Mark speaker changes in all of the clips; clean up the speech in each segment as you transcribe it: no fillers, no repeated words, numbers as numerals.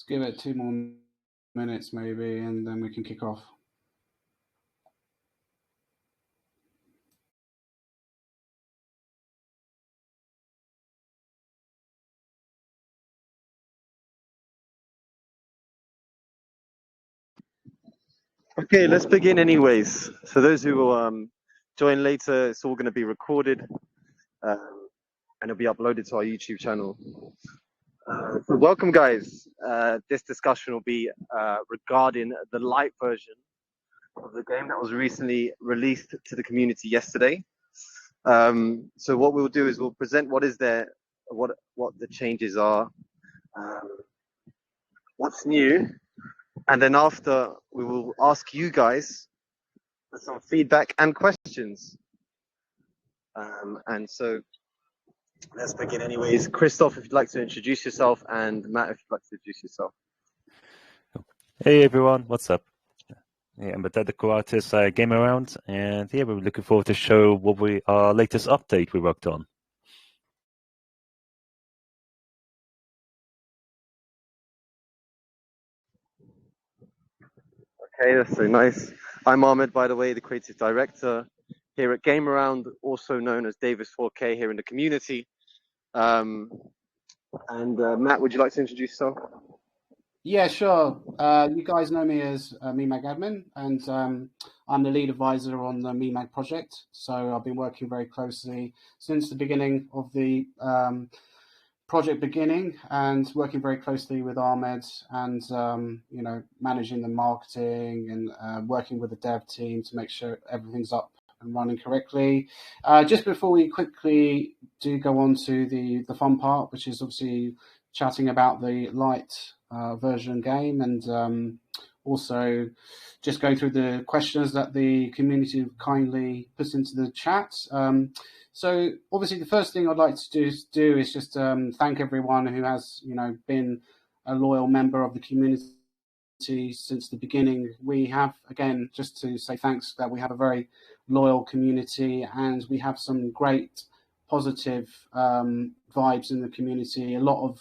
Speaker 1: Let's give it 2 more minutes maybe, and then we can kick off.
Speaker 2: Okay, let's begin anyways. So those who will join later, it's all going to be recorded and it'll be uploaded to our YouTube channel. So welcome guys. This discussion will be regarding the light version of the game that was recently released to the community yesterday. So what we'll do is we'll present what is there, what the changes are, what's new, and then after we will ask you guys for some feedback and questions. And so let's begin anyways. Christoph, if you'd like to introduce yourself, and Matt, if you'd like to introduce yourself.
Speaker 3: Hey everyone, what's up? Yeah, I'm the technical artist Game Around, and yeah, we're looking forward to show what our latest update we worked on.
Speaker 2: Okay, that's so nice. I'm Ahmed, by the way, the creative director here at Game Around, also known as Davis 4K here in the community. And Matt, would you like to introduce yourself?
Speaker 1: Yeah, sure. You guys know me as MeMag admin, and I'm the lead advisor on the MeMag project. So I've been working very closely since the beginning of the project beginning, and working very closely with Ahmed, and managing the marketing and working with the dev team to make sure everything's up and running correctly. Just before we quickly do go on to the fun part, which is obviously chatting about the light version game, and also just going through the questions that the community kindly puts into the chat. So obviously the first thing I'd like to do is just thank everyone who has been a loyal member of the community since the beginning. We have, again, just to say thanks, that we have a very loyal community, and we have some great positive vibes in the community. A lot of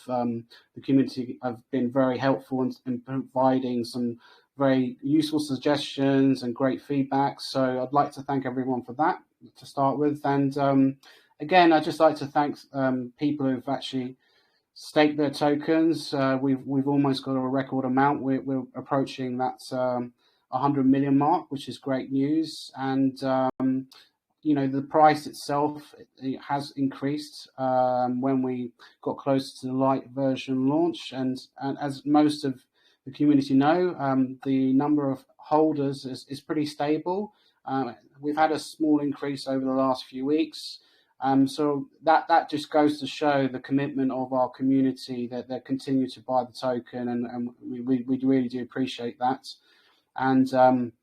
Speaker 1: the community have been very helpful in providing some very useful suggestions and great feedback. So I'd like to thank everyone for that to start with. And again, I'd just like to thank people who've actually staked their tokens. We've almost got a record amount. We're approaching that 100 million mark, which is great news. And the price itself, it has increased when we got close to the light version launch, and as most of the community know, the number of holders is pretty stable. We've had a small increase over the last few weeks, so that just goes to show the commitment of our community, that they continue to buy the token, and we really do appreciate that. And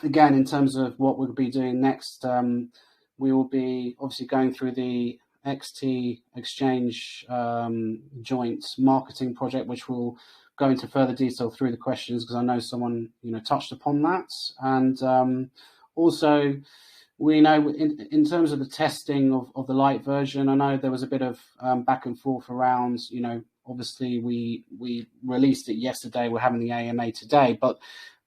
Speaker 1: again, in terms of what we'll be doing next, we will be obviously going through the XT Exchange joint marketing project, which will go into further detail through the questions, because I know someone touched upon that. And also, we know in terms of the testing of the light version, I know there was a bit of back and forth around, obviously we released it yesterday, we're having the AMA today, but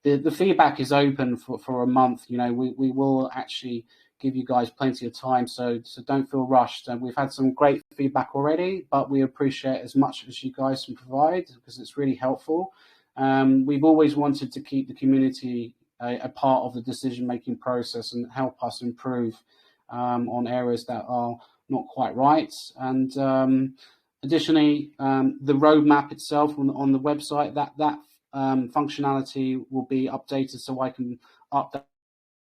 Speaker 1: the feedback is open for a month. We will actually give you guys plenty of time, so don't feel rushed. And we've had some great feedback already, but we appreciate as much as you guys can provide, because it's really helpful. We've always wanted to keep the community a part of the decision-making process and help us improve on areas that are not quite right. And additionally, the roadmap itself on the website, that functionality will be updated, so I can update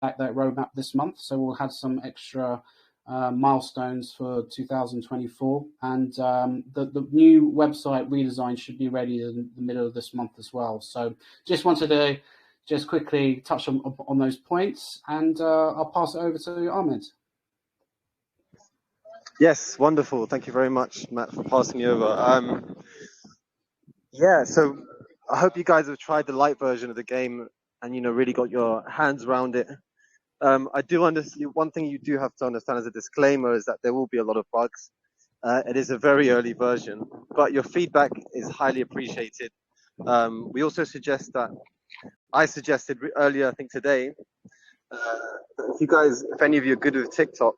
Speaker 1: that roadmap this month. So we'll have some extra milestones for 2024, and the new website redesign should be ready in the middle of this month as well. So just wanted to quickly touch on those points, and I'll pass it over to Ahmed.
Speaker 2: Yes, wonderful. Thank you very much, Matt, for passing me over. Yeah, so I hope you guys have tried the light version of the game and really got your hands around it. I do understand, one thing you do have to understand as a disclaimer is that there will be a lot of bugs. It is a very early version, but your feedback is highly appreciated. We also suggest that I suggested earlier, I think today, that if any of you are good with TikTok,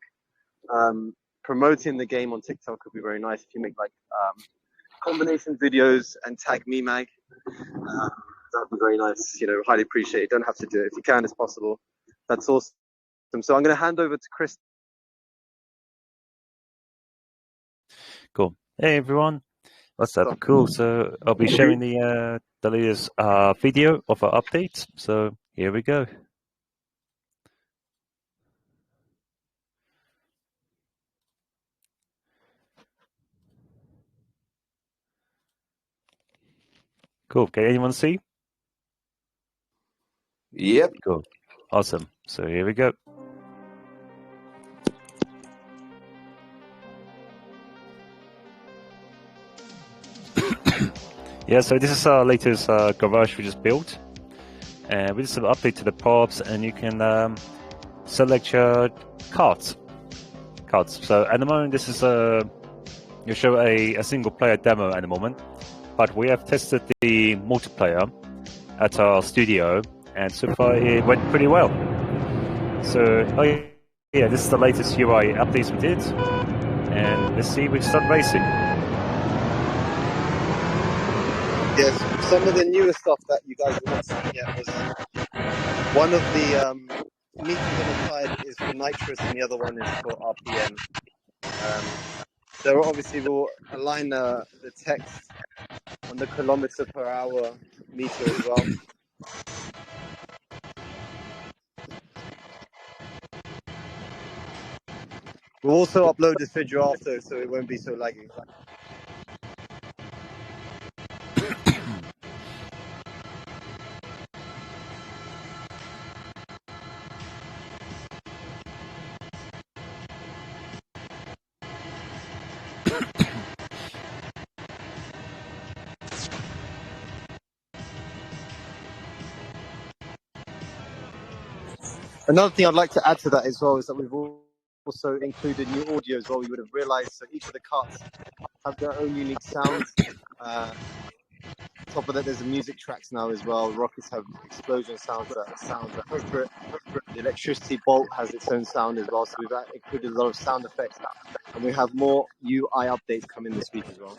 Speaker 2: promoting the game on TikTok would be very nice. If you make like combination videos and tag MeMag, that would be very nice. Highly appreciate it. You don't have to do it. If you can, it's possible. That's awesome. So I'm going to hand over to Chris.
Speaker 3: Cool. Hey everyone, what's up? Cool. So I'll be sharing the latest video of our updates. So here we go. Cool. Can anyone see?
Speaker 4: Yep.
Speaker 3: Cool. Awesome. So here we go. Yeah, so this is our latest garage we just built. And we just have an update to the props, and you can select your carts. So at the moment, this is you show a single player demo at the moment, but we have tested the multiplayer at our studio, and so far it went pretty well. So, yeah, this is the latest UI updates we did, and let's see, we start racing.
Speaker 2: Yes, some of the newer stuff that you guys have not seen yet was one of the meters on the side is for nitrous and the other one is for RPM. So obviously we'll align the text on the kilometer per hour meter as well. We'll also upload this video after, so it won't be so laggy. Another thing I'd like to add to that as well is that we've also included new audio as well. You would have realized that each of the carts have their own unique sounds. On top of that, there's the music tracks now as well. Rockets have explosion sounds that sound appropriate. The electricity bolt has its own sound as well. So we've included a lot of sound effects, and we have more UI updates coming this week as well.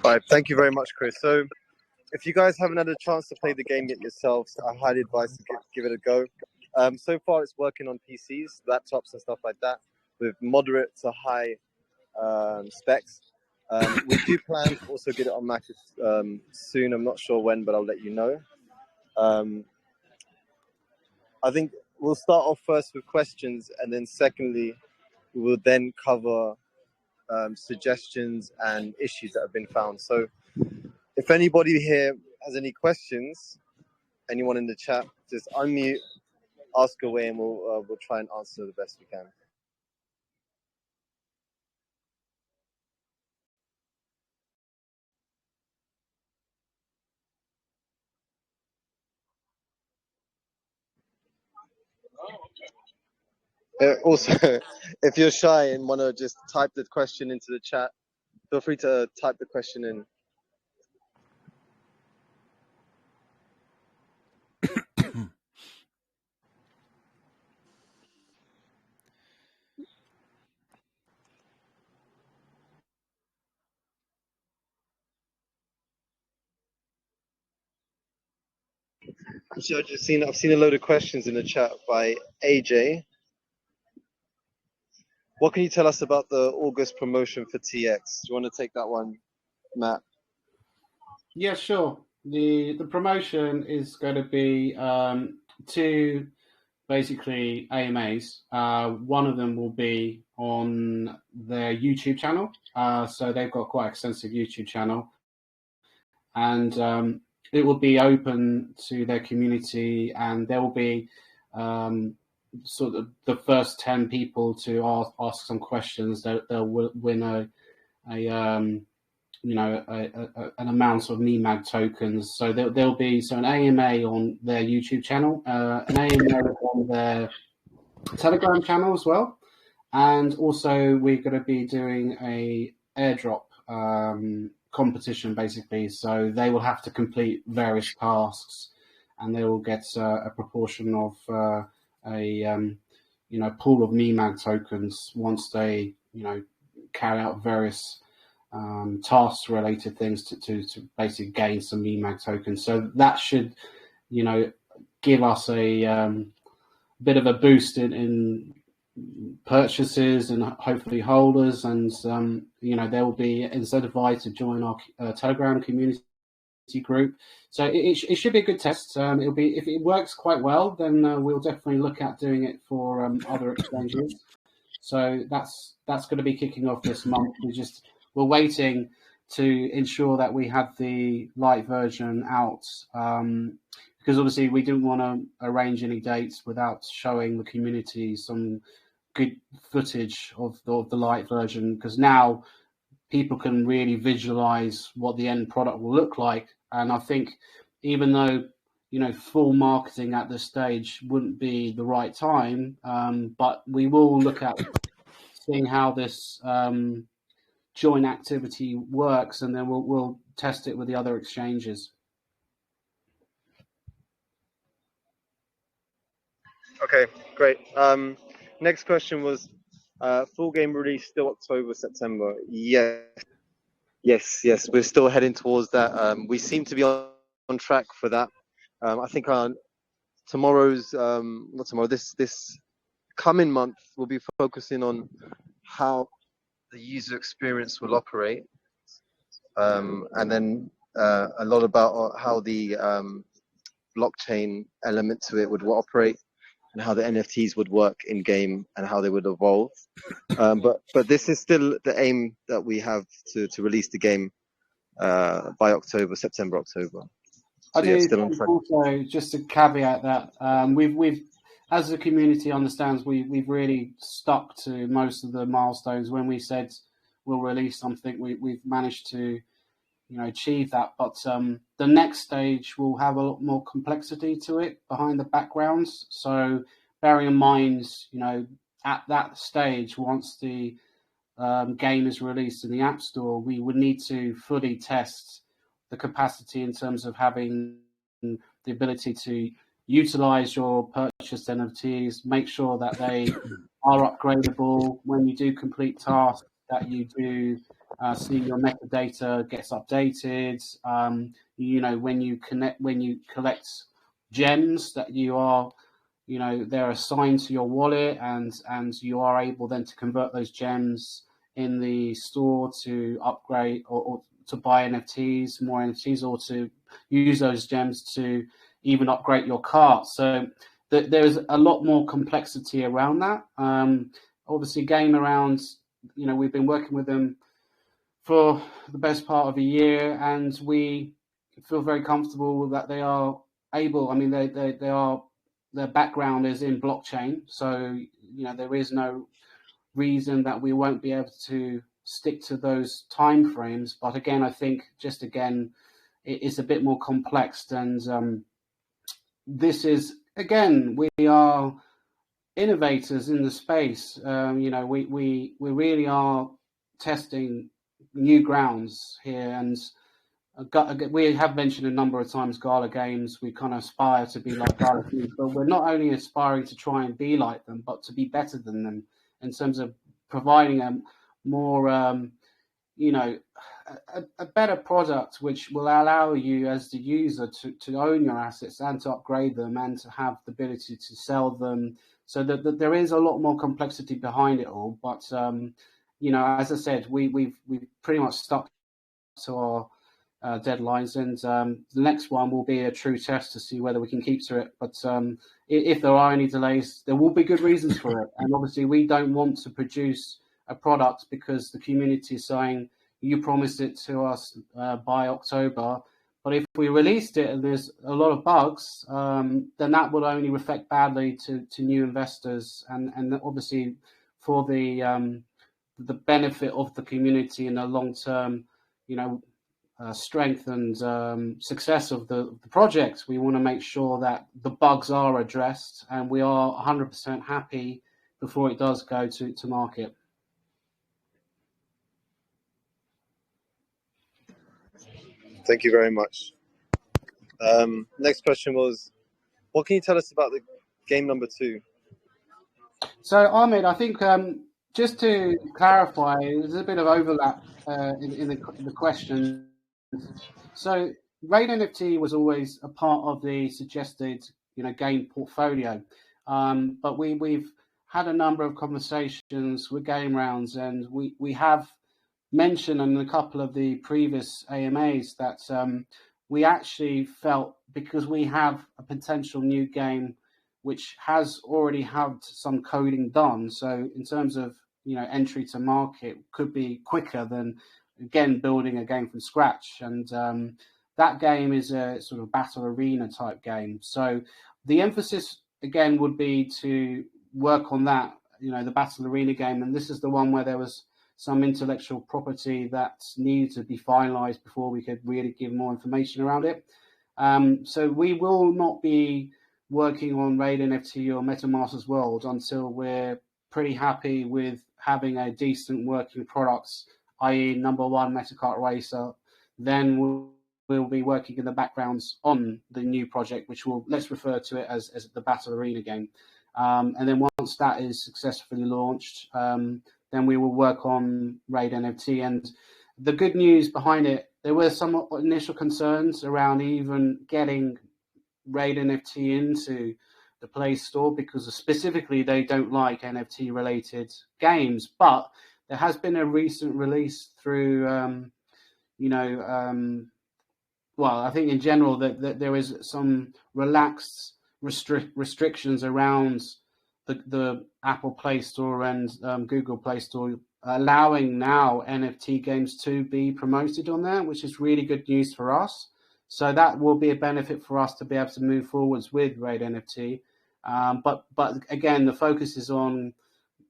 Speaker 2: All right, thank you very much, Chris. So if you guys haven't had a chance to play the game yet yourselves, I highly advise to give it a go. So far, it's working on PCs, laptops, and stuff like that, with moderate to high specs. We do plan to also get it on Mac soon. I'm not sure when, but I'll let you know. I think we'll start off first with questions, and then secondly, we will then cover suggestions and issues that have been found. So if anybody here has any questions, anyone in the chat, just unmute, ask away, and we'll try and answer the best we can. Also, if you're shy and want to just type the question into the chat, feel free to type the question in. So I've seen a load of questions in the chat by AJ. What can you tell us about the August promotion for TX? Do you want to take that one, Matt?
Speaker 1: Yeah, sure. The promotion is going to be two basically AMAs. One of them will be on their YouTube channel. So they've got quite extensive YouTube channel, and it will be open to their community, and there will be sort of the first 10 people to ask some questions. They'll win an amount of MEMAG tokens. So there'll be an AMA on their YouTube channel, an AMA on their Telegram channel as well, and also we're going to be doing a airdrop competition basically. So they will have to complete various tasks, and they will get a proportion of a pool of MEMAG tokens once they carry out various tasks related things to basically gain some MEMAG tokens. So that should give us a bit of a boost in purchases and hopefully holders, and they will be incentivized to join our Telegram community group. So it should be a good test. It'll be, if it works quite well, then we'll definitely look at doing it for other exchanges. So that's going to be kicking off this month. We're waiting to ensure that we have the light version out, because obviously we didn't want to arrange any dates without showing the community some good footage of the light version, because now people can really visualize what the end product will look like. And I think even though full marketing at this stage wouldn't be the right time, but we will look at seeing how this joint activity works, and then we'll test it with the other exchanges.
Speaker 2: Okay, great. Next question was full game release still October, September? Yes. We're still heading towards that. We seem to be on track for that. I think this coming month we'll be focusing on how the user experience will operate, and then a lot about how the blockchain element to it would operate, and how the NFTs would work in game and how they would evolve. But this is still the aim that we have to release the game by September, October.
Speaker 1: So I do still on track. Also, just to caveat that, we've as the community understands, we've really stuck to most of the milestones. When we said we'll release something, we've managed to achieve that. But the next stage will have a lot more complexity to it behind the backgrounds. So bearing in mind, at that stage, once the game is released in the App Store, we would need to fully test the capacity in terms of having the ability to utilize your purchased NFTs, make sure that they are upgradable when you do complete tasks, that you do see your metadata gets updated. When you collect gems, that you are, they're assigned to your wallet, and you are able then to convert those gems in the store to upgrade or to buy NFTs, more NFTs, or to use those gems to even upgrade your cart. So there's a lot more complexity around that. Obviously, Game Around, we've been working with them for the best part of a year, and we feel very comfortable that they are able. I mean, they are, their background is in blockchain, so there is no reason that we won't be able to stick to those timeframes. But again, I think it's a bit more complex, and this is, again, we are innovators in the space. We really are testing new grounds here, and we have mentioned a number of times Gala Games. We kind of aspire to be like Gala Games, but we're not only aspiring to try and be like them, but to be better than them in terms of providing a more you know, a better product which will allow you as the user to own your assets and to upgrade them and to have the ability to sell them. So that there is a lot more complexity behind it all. But as I said, we've pretty much stuck to our deadlines, and the next one will be a true test to see whether we can keep to it. But if there are any delays, there will be good reasons for it. And obviously, we don't want to produce a product because the community is saying you promised it to us by October. But if we released it and there's a lot of bugs, then that would only reflect badly to new investors, and obviously for the benefit of the community in the long term, strength and success of the project. We want to make sure that the bugs are addressed, and we are 100% happy before it does go to market.
Speaker 2: Thank you very much. Next question was, what can you tell us about the game number 2?
Speaker 1: So, Ahmed, I think just to clarify, there's a bit of overlap in the question. So, Raid NFT was always a part of the suggested, game portfolio, but we've had a number of conversations with Game Rounds, and we have mentioned in a couple of the previous AMAs that we actually felt, because we have a potential new game which has already had some coding done, so in terms of entry to market could be quicker than again building a game from scratch. And that game is a sort of battle arena type game, so the emphasis again would be to work on that, the battle arena game, and this is the one where there was some intellectual property that needed to be finalized before we could really give more information around it. So we will not be working on Raid NFT or MetaMaster's World until we're pretty happy with having a decent working product, i.e. number 1 Kart Racer. Then we'll be working in the backgrounds on the new project, which let's refer to it as the Battle Arena game. And then once that is successfully launched, then we will work on Raid NFT. And the good news behind it, there were some initial concerns around even getting Raid NFT into the Play Store, because specifically they don't like NFT related games. But there has been a recent release through, I think in general that there is some relaxed restrictions around the Apple Play Store and Google Play Store, allowing now NFT games to be promoted on there, which is really good news for us. So that will be a benefit for us to be able to move forwards with Raid NFT. But again, the focus is on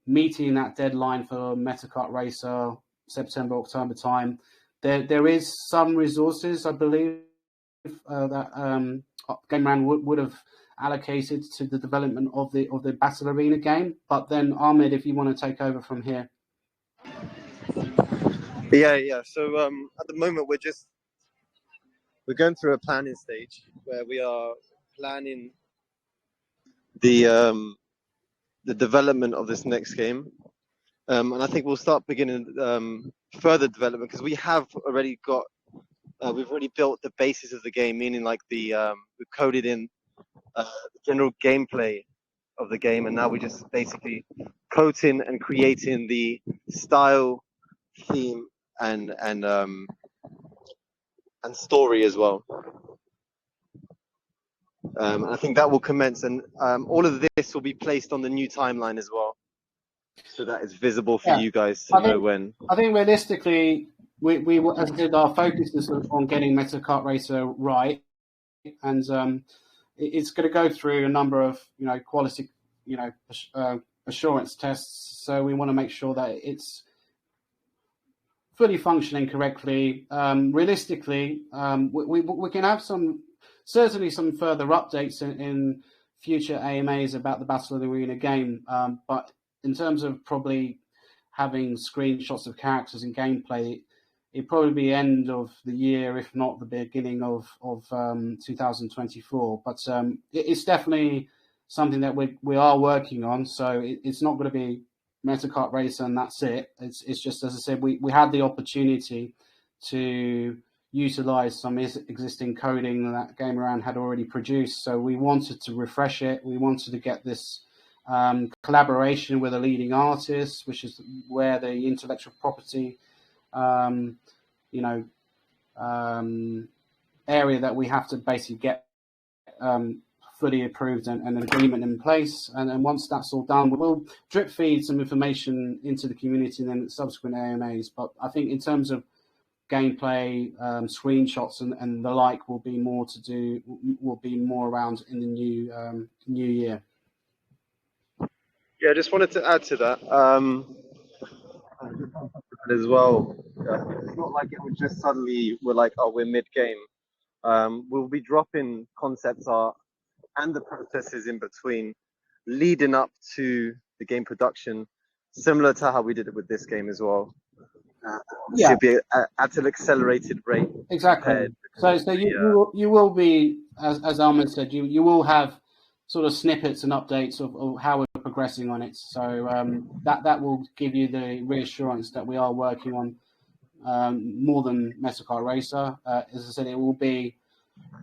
Speaker 1: meeting that deadline for Kart Racer, September, October time. There is some resources, I believe, that Game Round would have allocated to the development of the Battle Arena game. But then, Ahmed, if you want to take over from here.
Speaker 2: Yeah. So at the moment we're going through a planning stage where we are planning the development of this next game, and I think we'll start beginning further development, because we have already got we've already built the basis of the game, meaning like we've coded in the general gameplay of the game, and now we're just basically coding and creating the style, theme, and story as well. I think that will commence, and all of this will be placed on the new timeline as well, so that it's visible for you guys to know when.
Speaker 1: I think realistically, we as I said, our focus is on getting Kart Racer right, and it's going to go through a number of quality assurance tests. So we want to make sure that it's fully functioning correctly. Realistically, we can have certainly some further updates in future AMAs about the Battle Arena game, but in terms of probably having screenshots of characters and gameplay, it'd probably be end of the year, if not the beginning of 2024. But it's definitely something that we are working on, so it's not going to be Kart Racer and that's it. It's just, as I said, we had the opportunity to utilize some existing coding that Game Around had already produced. So we wanted to refresh it. We wanted to get this collaboration with a leading artist, which is where the intellectual property, area that we have to basically get fully approved and an agreement in place. And once that's all done, we'll drip feed some information into the community and then subsequent AMAs. But I think in terms of gameplay, screenshots and the like will be more around in the new year.
Speaker 2: Yeah, I just wanted to add to that as well. It's not like it would just suddenly we're like, oh, we're mid-game. We'll be dropping concepts art and the processes in between, leading up to the game production, similar to how we did it with this game as well.
Speaker 1: Yeah,
Speaker 2: should be at an accelerated rate.
Speaker 1: exactly. So you will be, as Ahmed said, you will have sort of snippets and updates of how we're progressing on it. So that will give you the reassurance that we are working on more than Kart Racer. As I said, it will be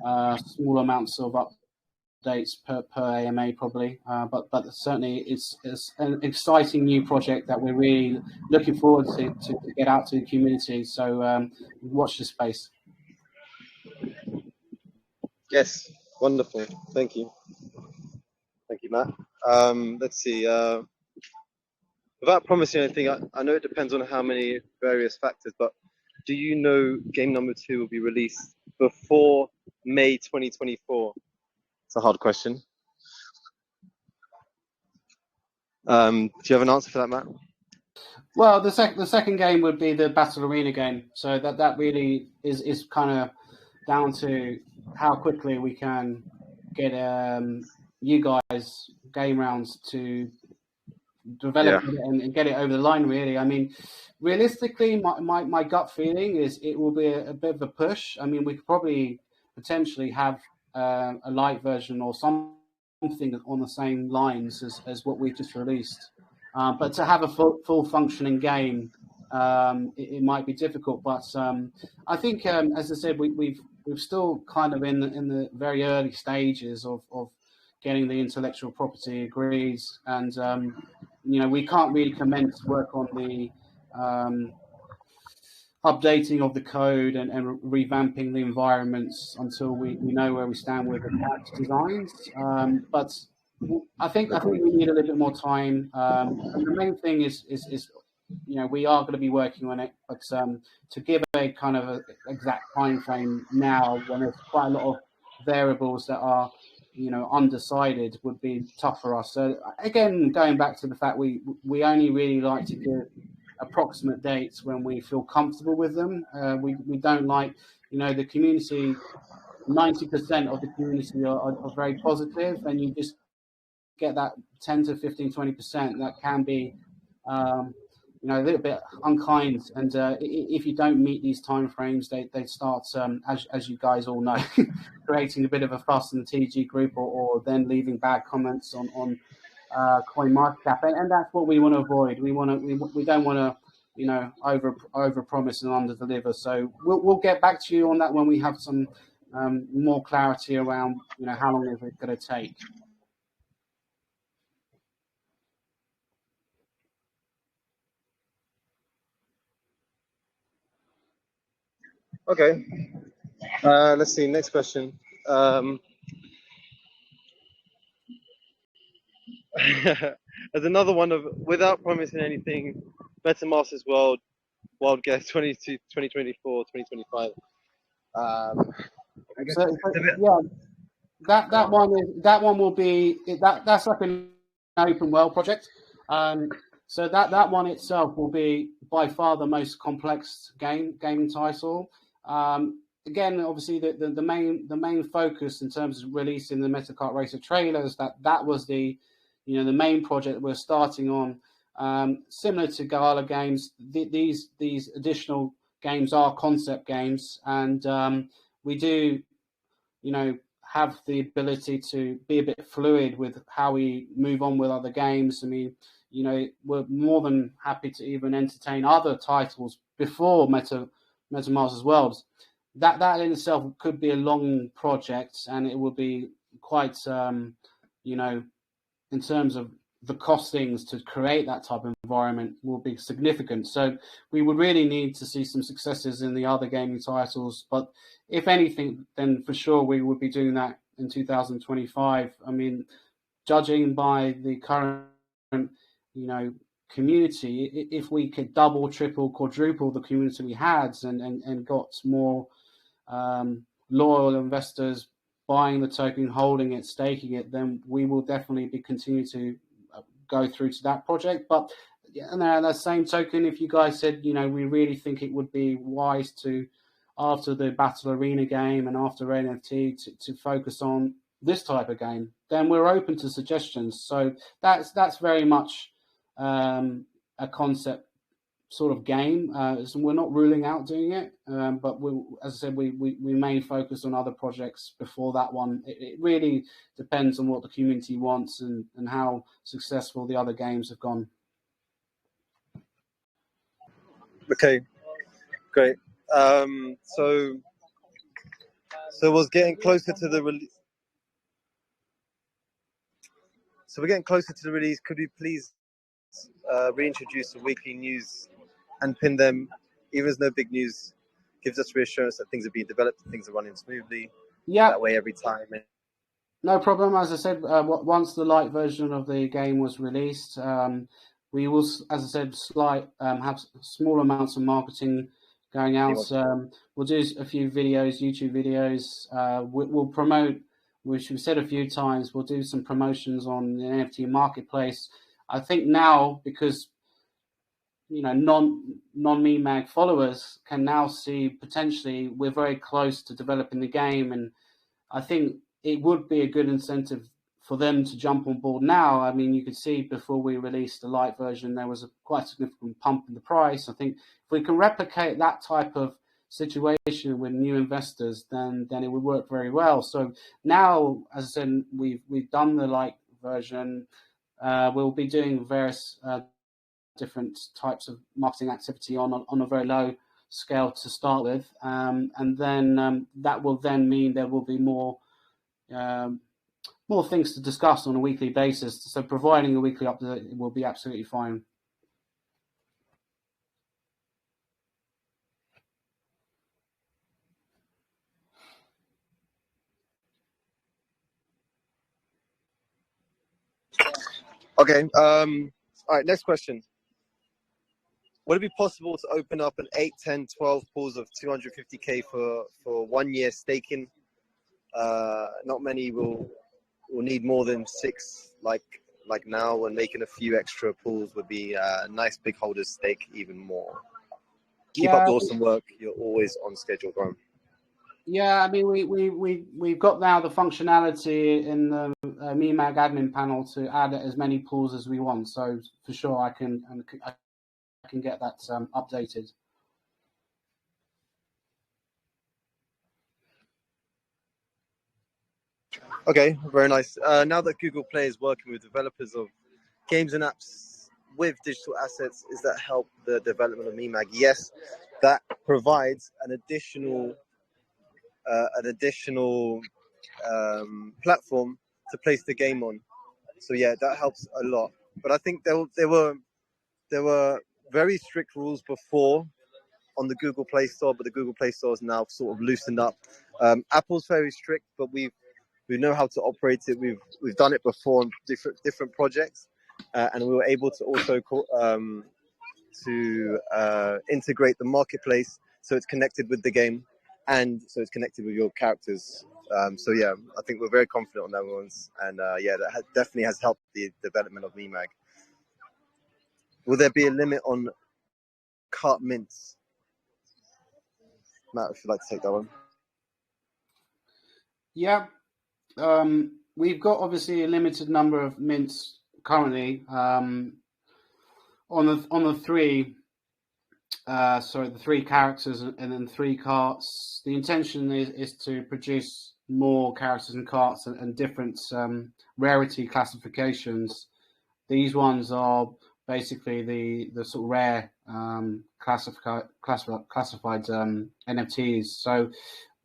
Speaker 1: small amounts of updates per AMA probably, but certainly it's an exciting new project that we're really looking forward to get out to the community. So watch this space.
Speaker 2: Yes, wonderful. Thank you. Thank you, Matt. Let's see. Without promising anything, I know it depends on how many various factors, but do you know game number 2 will be released before May 2024? It's a hard question. Do you have an answer for that, Matt?
Speaker 1: Well, the second game would be the Battle Arena game. So that really is kind of down to how quickly we can get you guys game rounds to develop it and get it over the line. Really, I mean, realistically, my gut feeling is it will be a bit of a push. I mean, we could probably potentially have a light version or something on the same lines as what we've just released. But to have a full functioning game, it might be difficult. But I think, as I said, we've still kind of in the very early stages of getting the intellectual property agreed, and we can't really commence work on the updating of the code and revamping the environments until we know where we stand with the character designs. But I think we need a little bit more time. And the main thing is we are going to be working on it, but to give a kind of exact time frame now when there's quite a lot of variables that are undecided would be tough for us. So again, going back to the fact we only really like to give approximate dates when we feel comfortable with them. We don't like, the community, 90% of the community are very positive, and you just get that 10 to 15, 20% that can be a little bit unkind, and if you don't meet these timeframes, they start, as you guys all know, creating a bit of a fuss in the TG group, or then leaving bad comments on CoinMarketCap, and that's what we want to avoid. We don't want to over promise and under deliver. So we'll get back to you on that when we have some more clarity around how long is it going to take.
Speaker 2: Okay. Let's see. Next question. As another one of, without promising anything, MetaMasters World, Wild Guess 2024, 2025.
Speaker 1: That one will be that's like an open world project. So that one itself will be by far the most complex gaming title. Again, obviously the main focus in terms of releasing the Kart Racer trailers, that was the main project we're starting on. Similar to Gala games, these additional games are concept games, and we do have the ability to be a bit fluid with how we move on with other games. I mean, we're more than happy to even entertain other titles before MetaMasters Worlds. That in itself could be a long project, and it would be quite, in terms of the costings to create that type of environment will be significant. So we would really need to see some successes in the other gaming titles. But if anything, then for sure we would be doing that in 2025. I mean, judging by the current, community, if we could double, triple, quadruple the community we had and got more loyal investors buying the token, holding it, staking it, then we will definitely be continue to go through to that project. But and at the same token, if you guys said, we really think it would be wise to, after the Battle Arena game and after NFT, to focus on this type of game, then we're open to suggestions. So that's very much a concept sort of game. So we're not ruling out doing it, but as I said, we may focus on other projects before that one. It really depends on what the community wants and how successful the other games have gone.
Speaker 2: Okay, great. So we're getting closer to the release. So we're getting closer to the release. Could we please reintroduce the weekly news and pin them? Even if there's no big news, gives us reassurance that things are being developed, things are running smoothly.
Speaker 1: Yeah.
Speaker 2: That way every time.
Speaker 1: No problem. As I said, once the light version of the game was released, we will, as I said, have small amounts of marketing going out. We'll do a few videos, YouTube videos. We'll promote, which we've said a few times, we'll do some promotions on the NFT marketplace. I think now, because non-MeMag followers can now see potentially we're very close to developing the game, and I think it would be a good incentive for them to jump on board now. I mean, you could see before we released the light version, there was a quite significant pump in the price. I think if we can replicate that type of situation with new investors, then it would work very well. So now, as I said, we've done the light version. We'll be doing various different types of marketing activity on a very low scale to start with, and then that will then mean there will be more things to discuss on a weekly basis. So providing a weekly update will be absolutely fine.
Speaker 2: Okay. All right. Next question. Would it be possible to open up an 8, 10, 12 pools of 250K for 1 year staking? Not many will need more than 6 like now, and making a few extra pools would be nice. Big holders stake even more. Keep up the awesome work. You're always on schedule, Graham.
Speaker 1: Yeah, I mean, we've got now the functionality in the MeMag admin panel to add as many pools as we want. So for sure, I can get that updated.
Speaker 2: Okay, very nice. Now that Google Play is working with developers of games and apps with digital assets, does that help the development of MeMag? Yes, that provides an additional platform to place the game on. So yeah, that helps a lot. But I think there were very strict rules before on the Google Play Store, but the Google Play Store is now sort of loosened up. Apple's very strict, but we know how to operate it. We've done it before on different projects, and we were able to also integrate the marketplace so it's connected with the game, and so it's connected with your characters. So yeah, I think we're very confident on that ones, and yeah, that definitely has helped the development of MeMag. Will there be a limit on Kart mints? Matt, if you'd like to take that one.
Speaker 1: Yeah, we've got obviously a limited number of mints currently on the three. The 3 characters and then 3 carts. The intention is to produce more characters and carts and different rarity classifications. These ones are basically the sort of rare classified NFTs. So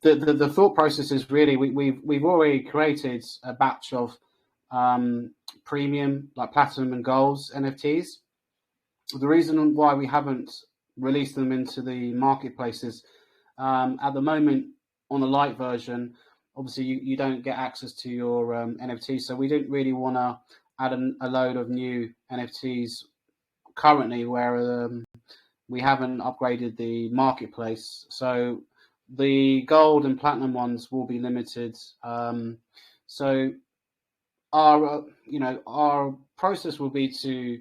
Speaker 1: the thought process is really we've already created a batch of premium, like platinum and golds NFTs. The reason why we haven't released them into the marketplace is at the moment on the light version, obviously you don't get access to your NFTs, so we didn't really want to add a load of new NFTs currently where we haven't upgraded the marketplace. So the gold and platinum ones will be limited. So our process will be to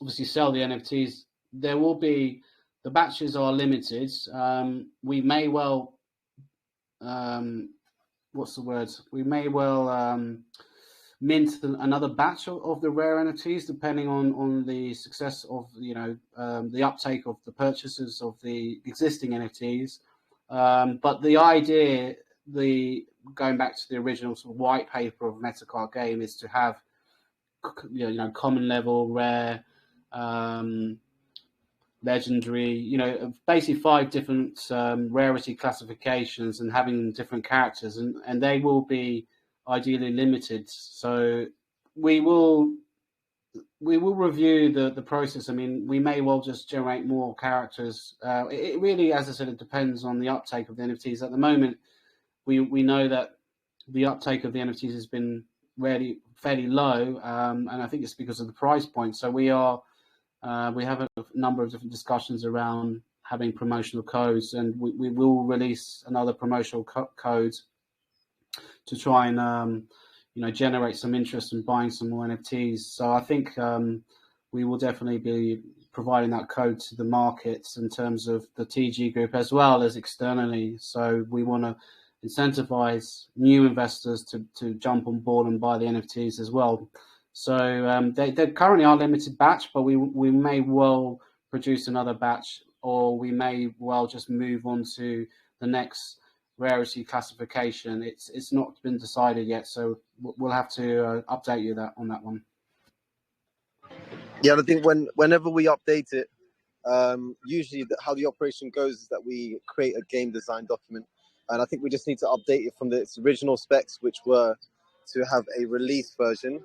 Speaker 1: obviously sell the NFTs. There will be the batches are limited. We may well what's the word? We may well mint another batch of the rare NFTs depending on the success of the uptake of the purchases of the existing NFTs. But the idea, going back to the original sort of white paper of Metacart game, is to have common level, rare, legendary, basically 5 different rarity classifications and having different characters, and they will be ideally limited. So we will review the process. I mean, we may well just generate more characters. It really, as I said, it depends on the uptake of the NFTs. At the moment, we know that the uptake of the NFTs has been really fairly low, and I think it's because of the price point. So we have a number of different discussions around having promotional codes, and we will release another promotional code to try and generate some interest in buying some more NFTs. So I think we will definitely be providing that code to the markets in terms of the TG group as well as externally. So we want to incentivize new investors to jump on board and buy the NFTs as well. So they currently are limited batch, but we may well produce another batch, or we may well just move on to the next rarity classification. It's not been decided yet, so we'll have to update you on that one.
Speaker 2: Yeah, I think whenever we update it, usually how the operation goes is that we create a game design document, and I think we just need to update it from its original specs, which were to have a release version,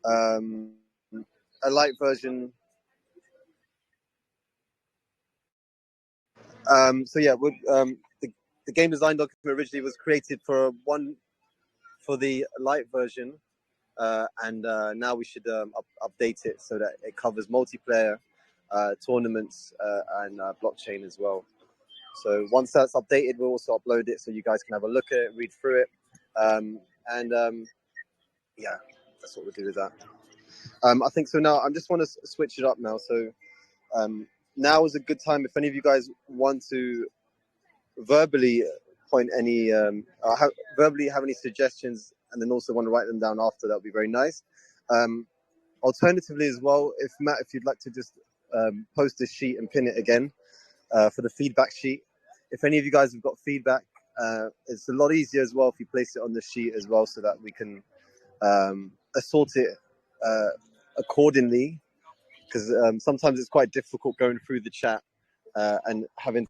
Speaker 2: a light version. So yeah, the game design document originally was created for the light version, and now we should update it so that it covers multiplayer, tournaments, and blockchain as well. So once that's updated, we'll also upload it so you guys can have a look at it, read through it, yeah, that's what we'll do with that. I think so. Now I just want to switch it up now. So now is a good time if any of you guys want to verbally point any, verbally have any suggestions, and then also want to write them down after. That would be very nice. Alternatively, as well, if Matt, if you'd like to just post this sheet and pin it again for the feedback sheet. If any of you guys have got feedback, it's a lot easier as well if you place it on the sheet as well, so that we can assort it accordingly. Because sometimes it's quite difficult going through the chat and having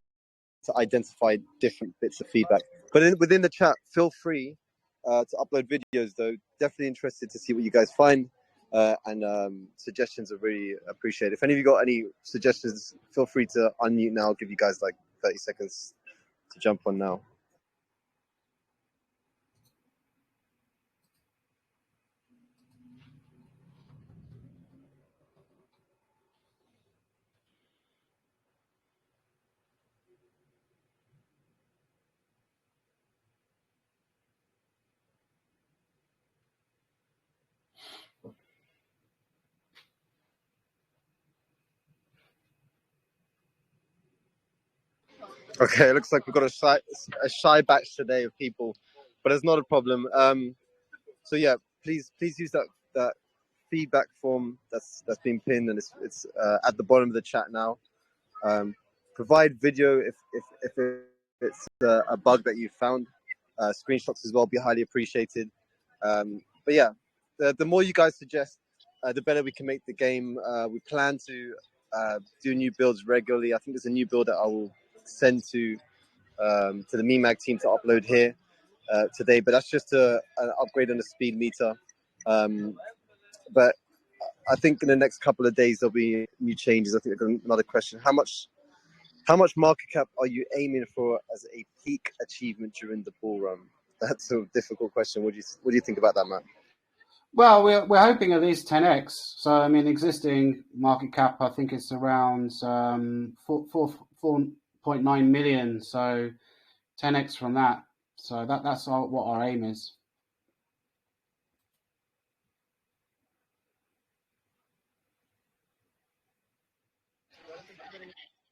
Speaker 2: to identify different bits of feedback. But within the chat, feel free to upload videos, though. Definitely interested to see what you guys find, and suggestions are really appreciated. If any of you got any suggestions, feel free to unmute now. I'll give you guys like 30 seconds to jump on now. Okay, it looks like we've got a shy batch today of people, but it's not a problem. So yeah, please use that feedback form that's been pinned, and it's at the bottom of the chat now. Provide video if it's a bug that you found. screenshots as well be highly appreciated. But yeah, the more you guys suggest, the better we can make the game. We plan to do new builds regularly. I think there's a new build that I will send to the MeMag team to upload here today, but that's just an upgrade on the speed meter. But I think in the next couple of days there'll be new changes. I think I've got another question. How much market cap are you aiming for as a peak achievement during the bull run? That's a difficult question. What do you think about that, Matt?
Speaker 1: Well, we're hoping at least 10x. So I mean, existing market cap, I think it's around 4.9 million. So 10x from that. So that's what our aim is.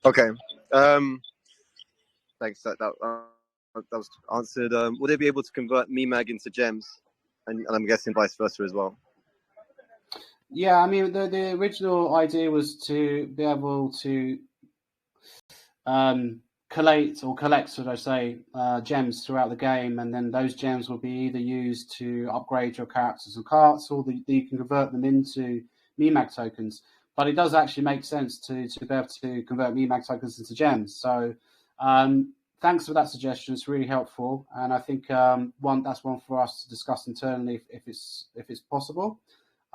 Speaker 2: Okay. Thanks. That was answered. Will they be able to convert MeMag into gems? And I'm guessing vice versa as well.
Speaker 1: Yeah, I mean, the original idea was to be able to collect, should I say, gems throughout the game, and then those gems will be either used to upgrade your characters and carts, or you can convert them into MeMag tokens. But it does actually make sense to be able to convert MeMag tokens into gems. So thanks for that suggestion. It's really helpful, and I think that's one for us to discuss internally if it's possible.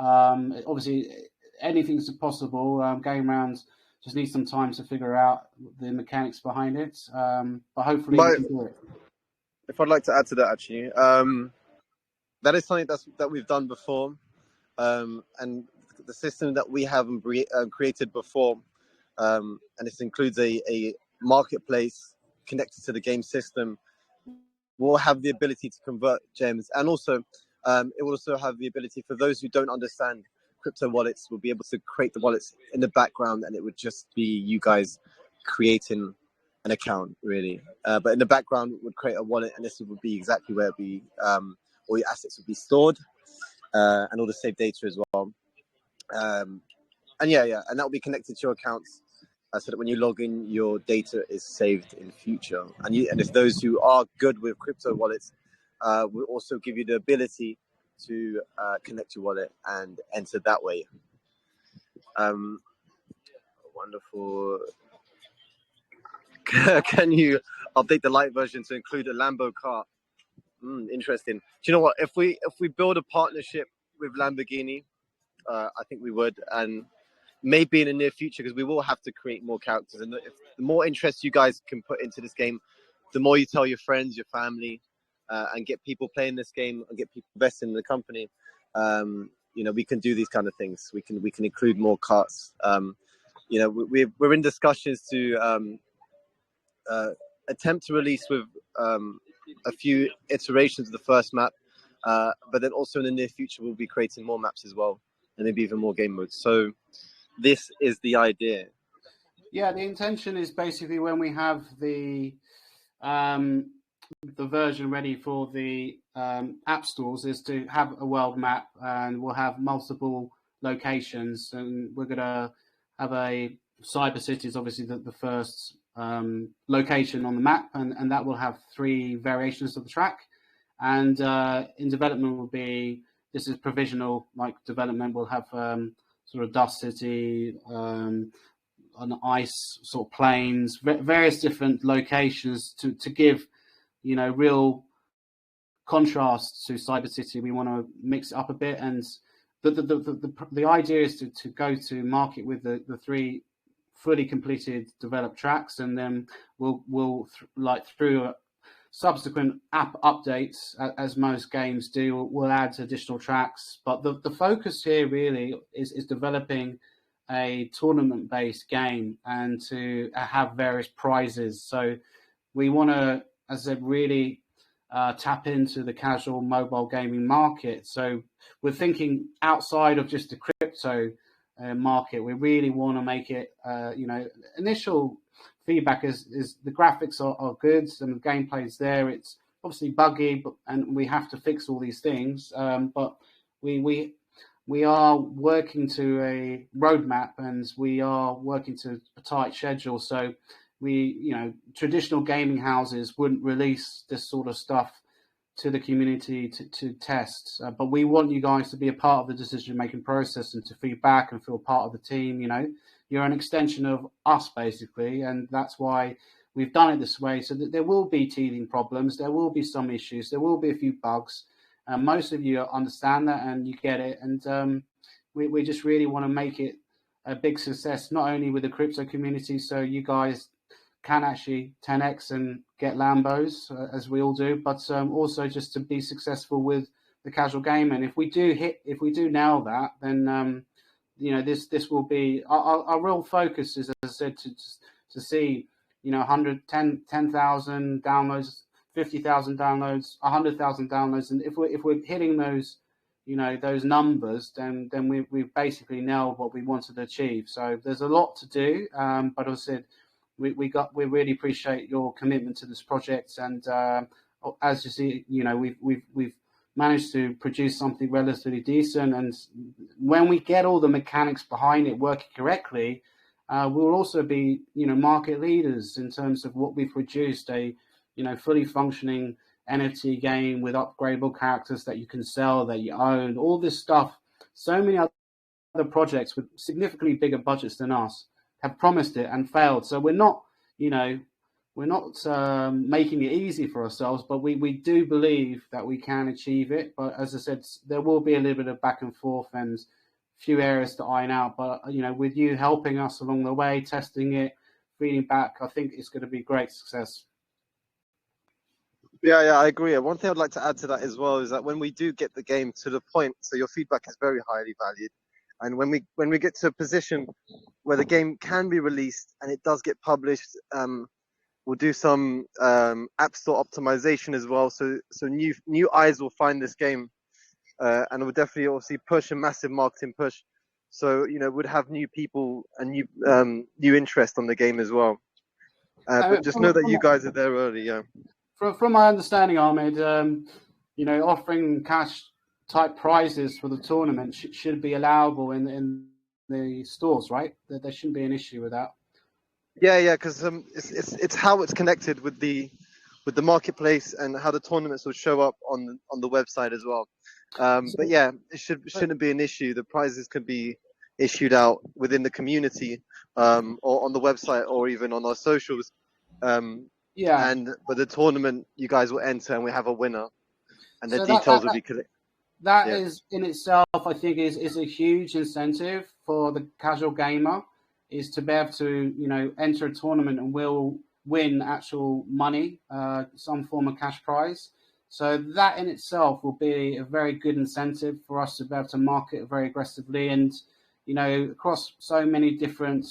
Speaker 1: Obviously, anything's possible. Game rounds just need some time to figure out the mechanics behind it, but hopefully we can do it.
Speaker 2: If I'd like to add to that, actually, that is something that we've done before, and the system that we have created before, and this includes a marketplace connected to the game system, will have the ability to convert gems, and also it will also have the ability for those who don't understand crypto wallets, will be able to create the wallets in the background, and it would just be you guys creating an account, really. But in the background, it would create a wallet, and this would be exactly where all your assets would be stored, and all the saved data as well. And and that will be connected to your accounts, so that when you log in, your data is saved in future. And if those who are good with crypto wallets, will also give you the ability to connect your wallet and enter that way. Wonderful. Can you update the light version to include a Lambo car? Interesting. Do you know what? If we build a partnership with Lamborghini, I think we would, and maybe in the near future, because we will have to create more characters. And if the more interest you guys can put into this game, the more you tell your friends, your family, and get people playing this game and get people investing in the company, we can do these kind of things. We can include more carts. We're in discussions to attempt to release with a few iterations of the first map, but then also in the near future we'll be creating more maps as well, and maybe even more game modes. So this is the idea.
Speaker 1: Yeah, the intention is basically when we have the version ready for the app stores, is to have a world map, and we'll have multiple locations, and we're going to have a Cyber City is obviously the first location on the map, and that will have 3 variations of the track. And in development will be, this is provisional, like development will have sort of Dust City, on ice sort of plains, various different locations to give, real contrast to Cyber City. We want to mix it up a bit, and the idea is to go to market with the 3 fully completed developed tracks, and then we'll through subsequent app updates, as most games do, we'll add additional tracks. But the focus here really is developing a tournament-based game and to have various prizes. So we want to, as I said, really tap into the casual mobile gaming market. So we're thinking outside of just the crypto market. We really want to make it, initial feedback is the graphics are good and the gameplay is there. It's obviously buggy, and we have to fix all these things. But we are working to a roadmap, and we are working to a tight schedule. So traditional gaming houses wouldn't release this sort of stuff to the community to test. But we want you guys to be a part of the decision-making process and to feedback and feel part of the team. You're an extension of us, basically, and that's why we've done it this way. So that there will be teething problems, there will be some issues, there will be a few bugs. Most of you understand that and you get it. And we just really want to make it a big success, not only with the crypto community, so you guys can actually 10x and get Lambos, as we all do, but also just to be successful with the casual game. And if we do nail that, then this will be our real focus is, as I said, to see 10,000 downloads, 50,000 downloads, 100,000 downloads, and if we're hitting those those numbers, then we've basically nailed what we wanted to achieve. So there's a lot to do, but as I said, we really appreciate your commitment to this project, and as you see, we've managed to produce something relatively decent. And when we get all the mechanics behind it working correctly, we'll also be market leaders in terms of what we've produced, a fully functioning NFT game with upgradable characters that you can sell, that you own, all this stuff. So many other projects with significantly bigger budgets than us have promised it and failed. So we're not making it easy for ourselves, but we do believe that we can achieve it. But as I said, there will be a little bit of back and forth and few areas to iron out. But with you helping us along the way, testing it, feeding back, I think it's going to be great success.
Speaker 2: Yeah, I agree. One thing I'd like to add to that as well is that when we do get the game to the point, so your feedback is very highly valued, and when we get to a position where the game can be released and it does get published, we'll do some app store optimization as well. So new eyes will find this game, and we'll definitely obviously push a massive marketing push. So we'd have new people and new interest on the game as well. But just know that you guys are there early. Yeah.
Speaker 1: From my understanding, Ahmed, offering cash type prizes for the tournament should be allowable in the stores, right? There shouldn't be an issue with that.
Speaker 2: Yeah, because it's how it's connected with the marketplace and how the tournaments will show up on the website as well. But yeah, it shouldn't be an issue. The prizes could be issued out within the community, or on the website, or even on our socials. But the tournament, you guys will enter, and we have a winner, and the details will be collected.
Speaker 1: That is in itself, I think, is a huge incentive for the casual gamer, is to be able to enter a tournament and will win actual money, some form of cash prize. So that in itself will be a very good incentive for us to be able to market very aggressively, and across so many different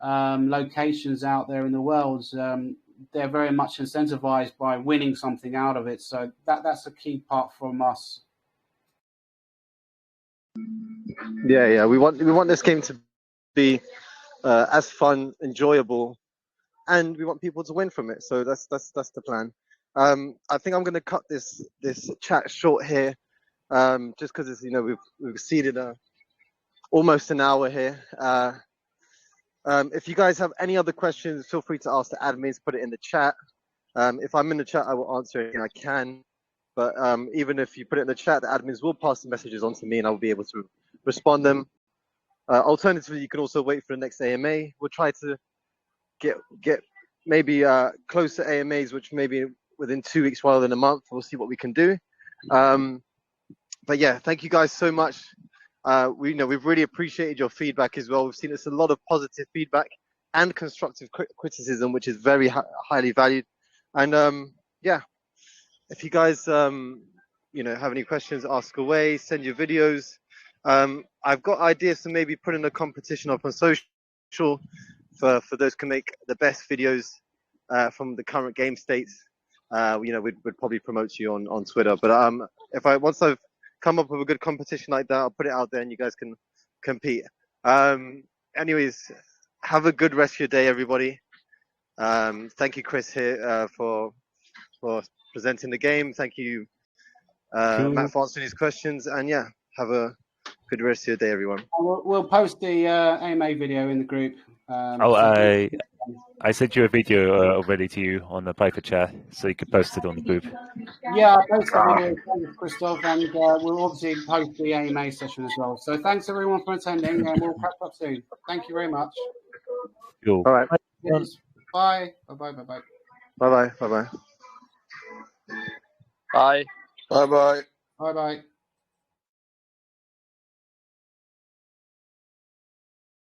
Speaker 1: locations out there in the world. They're very much incentivized by winning something out of it. So that's a key part from us.
Speaker 2: Yeah. We want this game to be as fun, enjoyable, and we want people to win from it. So that's the plan. I think I'm going to cut this chat short here, just because it's we've exceeded almost an hour here. If you guys have any other questions, feel free to ask the admins, put it in the chat. If I'm in the chat, I will answer it and I can. But even if you put it in the chat, the admins will pass the messages on to me and I will be able to respond them. Alternatively, you can also wait for the next AMA. We'll try to get maybe closer AMAs, which maybe within 2 weeks rather than a month. We'll see what we can do. But yeah, thank you guys so much. We've really appreciated your feedback as well. We've seen it's a lot of positive feedback and constructive criticism, which is very highly valued. And if you guys have any questions, ask away. Send your videos. I've got ideas to maybe put in a competition up on social for those who can make the best videos from the current game states. We'd probably promote you on Twitter. But once I've come up with a good competition like that, I'll put it out there and you guys can compete. Anyways, have a good rest of your day, everybody. Thank you, Chris, here for presenting the game. Thank you, Matt, for answering these questions. And yeah, have a good rest of your day, everyone.
Speaker 1: We'll post the AMA video in the group.
Speaker 3: I sent you a video already to you on the private chat, so you can post it on the group.
Speaker 1: Yeah, I posted the video, thanks, Christoph, and we'll obviously post the AMA session as well. So thanks everyone for attending, and we'll catch up soon. Thank you very much.
Speaker 3: Cool.
Speaker 2: All right.
Speaker 1: Yes. Bye. Bye. Bye. Bye.
Speaker 2: Bye bye. Bye bye.
Speaker 4: Bye.
Speaker 5: Bye bye.
Speaker 1: Bye. Bye.